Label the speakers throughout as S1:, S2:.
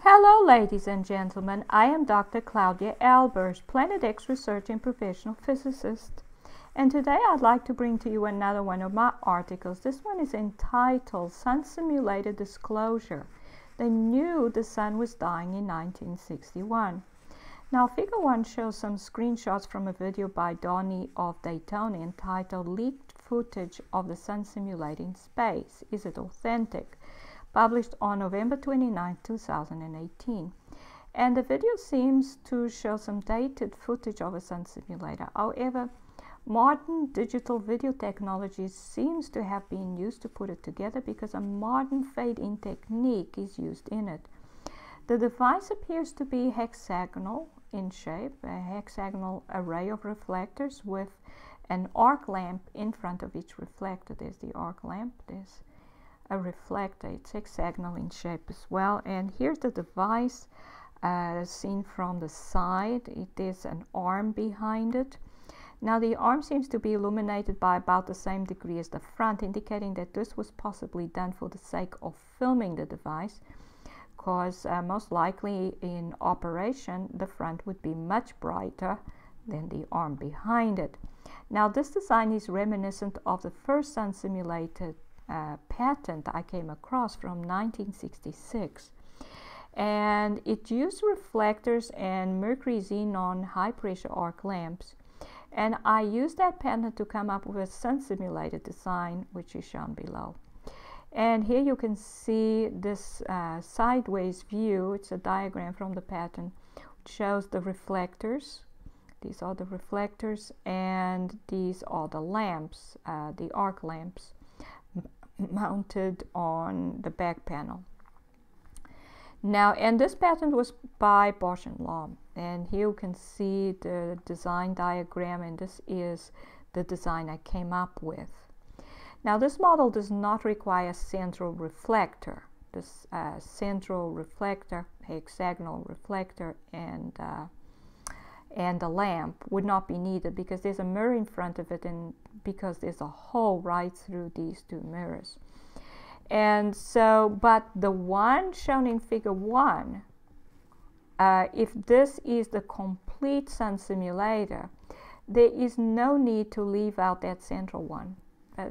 S1: Hello ladies and gentlemen, I am Dr. Claudia Albers, Planet X research and professional physicist. And today I'd like to bring to you another one of my articles. This one is entitled Sun Simulated Disclosure. They knew the sun was dying in 1961. Now figure 1 shows some screenshots from a video by Donnie of Daytona entitled Leaked Footage of the Sun Simulating Space. Is it authentic? Published on November 29, 2018. And the video seems to show some dated footage of a sun simulator. However, modern digital video technology seems to have been used to put it together because a modern fade-in technique is used in it. The device appears to be hexagonal in shape, a hexagonal array of reflectors with an arc lamp in front of each reflector. There's the arc lamp, there's a reflector, it's hexagonal in shape as well. And here's the device seen from the side. It is an arm behind it. Now the arm seems to be illuminated by about the same degree as the front, indicating that this was possibly done for the sake of filming the device, because most likely in operation the front would be much brighter than the arm behind it. Now this design is reminiscent of the first sun simulated patent I came across from 1966, and it used reflectors and mercury xenon high pressure arc lamps, and I used that patent to come up with a sun simulated design, which is shown below. And here you can see this sideways view. It's a diagram from the patent which shows the reflectors. These are the reflectors, and these are the lamps, the arc lamps mounted on the back panel. Now, and this patent was by Bosch and Lomb, and here you can see the design diagram, and this is the design I came up with. Now this model does not require a central reflector. This central reflector, hexagonal reflector, and the lamp would not be needed because there's a mirror in front of it, and because there's a hole right through these two mirrors. And so, but the one shown in figure 1, if this is the complete sun simulator, there is no need to leave out that central one.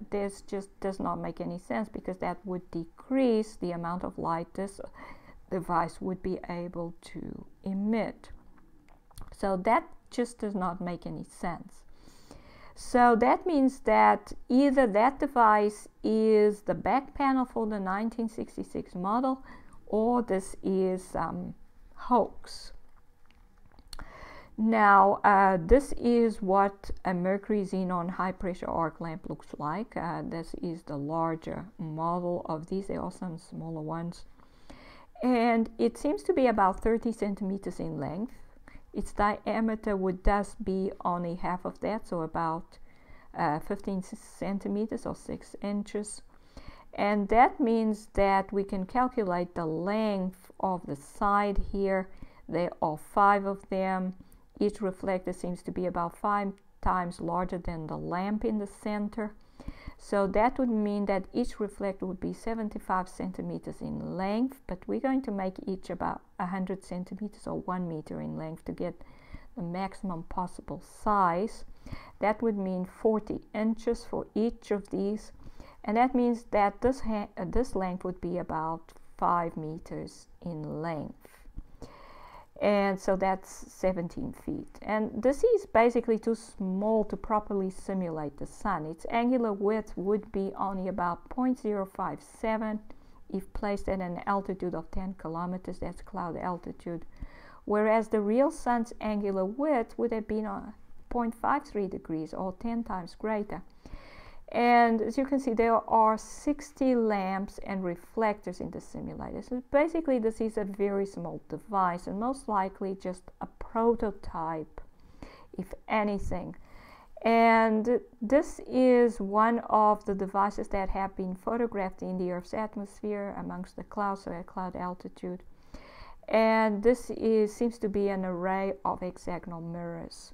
S1: This just does not make any sense, because that would decrease the amount of light this device would be able to emit. So that just does not make any sense. So that means that either that device is the back panel for the 1966 model, or this is hoax. Now this is what a mercury xenon high pressure arc lamp looks like. This is the larger model of these. There are some smaller ones, and it seems to be about 30 centimeters in length. Its diameter would thus be only half of that, so about 15 centimeters or 6 inches. And that means that we can calculate the length of the side here. There are 5 of them. Each reflector seems to be about 5 times larger than the lamp in the center. So that would mean that each reflector would be 75 centimeters in length, but we're going to make each about 100 centimeters or 1 meter in length to get the maximum possible size. That would mean 40 inches for each of these, and that means that this length would be about 5 meters in length. And so that's 17 feet. And this is basically too small to properly simulate the sun. Its angular width would be only about 0.057 if placed at an altitude of 10 kilometers, that's cloud altitude, whereas the real sun's angular width would have been 0.53 degrees or 10 times greater. And as you can see, there are 60 lamps and reflectors in the simulator. So basically this is a very small device, and most likely just a prototype, if anything. And this is one of the devices that have been photographed in the Earth's atmosphere amongst the clouds, so at cloud altitude. And this seems to be an array of hexagonal mirrors.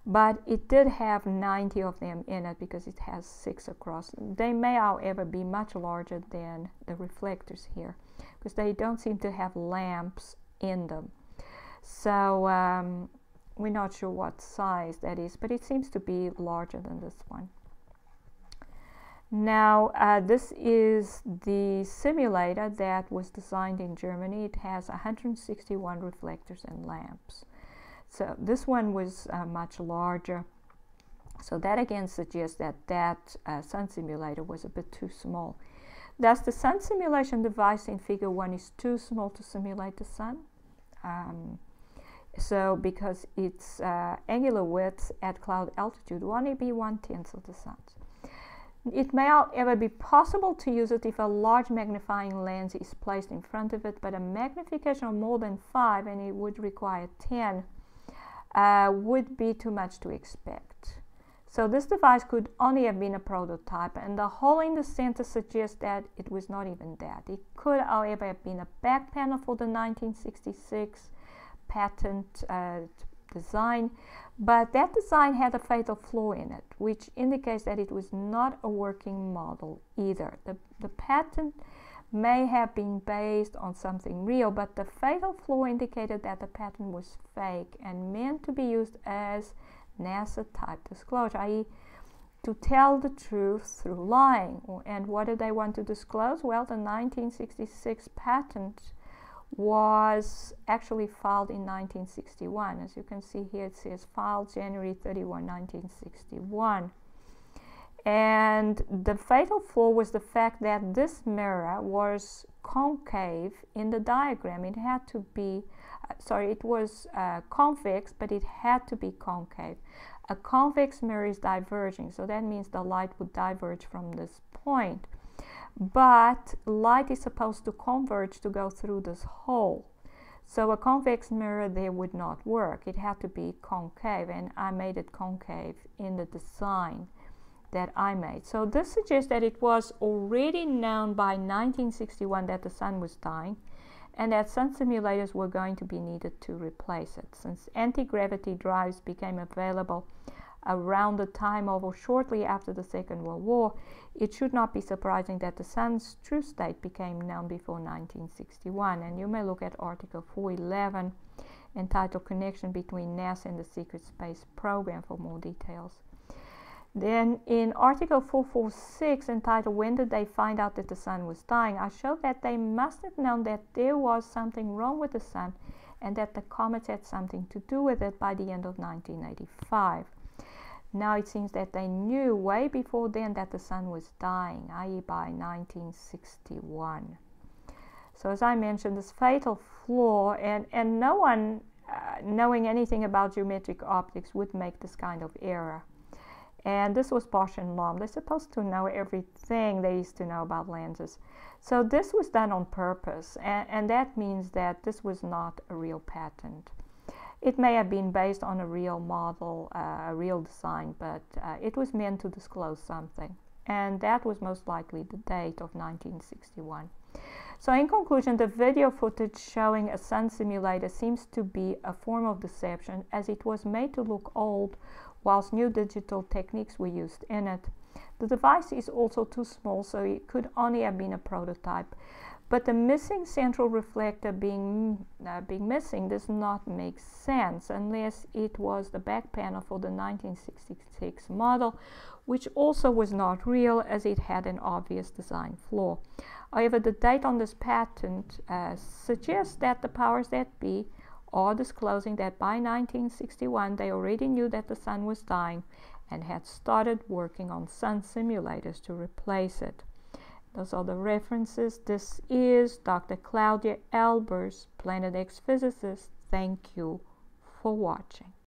S1: But it did have 90 of them in it because it has 6 across. They may, however, be much larger than the reflectors here. because they don't seem to have lamps in them. So we're not sure what size that is, but it seems to be larger than this one. Now, this is the simulator that was designed in Germany. It has 161 reflectors and lamps. So this one was much larger. So that again suggests that that sun simulator was a bit too small. Thus, the sun simulation device in figure 1 is too small to simulate the sun. So because its angular width at cloud altitude will only be 1/10 of the sun's. It may, however, be possible to use it if a large magnifying lens is placed in front of it, but a magnification of more than 5, and it would require 10, would be too much to expect. So this device could only have been a prototype, and the hole in the center suggests that it was not even that. It could, however, have been a back panel for the 1966 patent design, but that design had a fatal flaw in it, which indicates that it was not a working model either. The patent may have been based on something real, but the fatal flaw indicated that the patent was fake and meant to be used as NASA type disclosure, i.e. to tell the truth through lying. And what did they want to disclose? Well, the 1966 patent was actually filed in 1961. As you can see here, it says filed January 31, 1961. And the fatal flaw was the fact that this mirror was concave in the diagram. It had to be, it was convex, but it had to be concave. A convex mirror is diverging, so that means the light would diverge from this point. But light is supposed to converge to go through this hole. So a convex mirror there would not work. It had to be concave, and I made it concave in the design that I made. So this suggests that it was already known by 1961 that the sun was dying, and that sun simulators were going to be needed to replace it. Since anti-gravity drives became available around the time of or shortly after the Second World War, it should not be surprising that the sun's true state became known before 1961. And you may look at article 411 entitled Connection Between NASA and the Secret Space Program for more details. Then in article 446 entitled When Did They Find Out That the Sun Was Dying, I showed that they must have known that there was something wrong with the sun and that the comets had something to do with it by the end of 1985. Now it seems that they knew way before then that the sun was dying, i.e. by 1961. So as I mentioned, this fatal flaw, and no one knowing anything about geometric optics would make this kind of error. And this was Bosch and Lomb. They're supposed to know everything there is to know about lenses. So this was done on purpose, and that means that this was not a real patent. It may have been based on a real model, a real design, but it was meant to disclose something. And that was most likely the date of 1961. So in conclusion, the video footage showing a sun simulator seems to be a form of deception, as it was made to look old whilst new digital techniques were used in it. The device is also too small, so it could only have been a prototype. But the missing central reflector being missing does not make sense unless it was the back panel for the 1966 model, which also was not real as it had an obvious design flaw. However, the date on this patent suggests that the powers that be are disclosing that by 1961 they already knew that the sun was dying and had started working on sun simulators to replace it. Those are the references. This is Dr. Claudia Albers, Planet X physicist. Thank you for watching.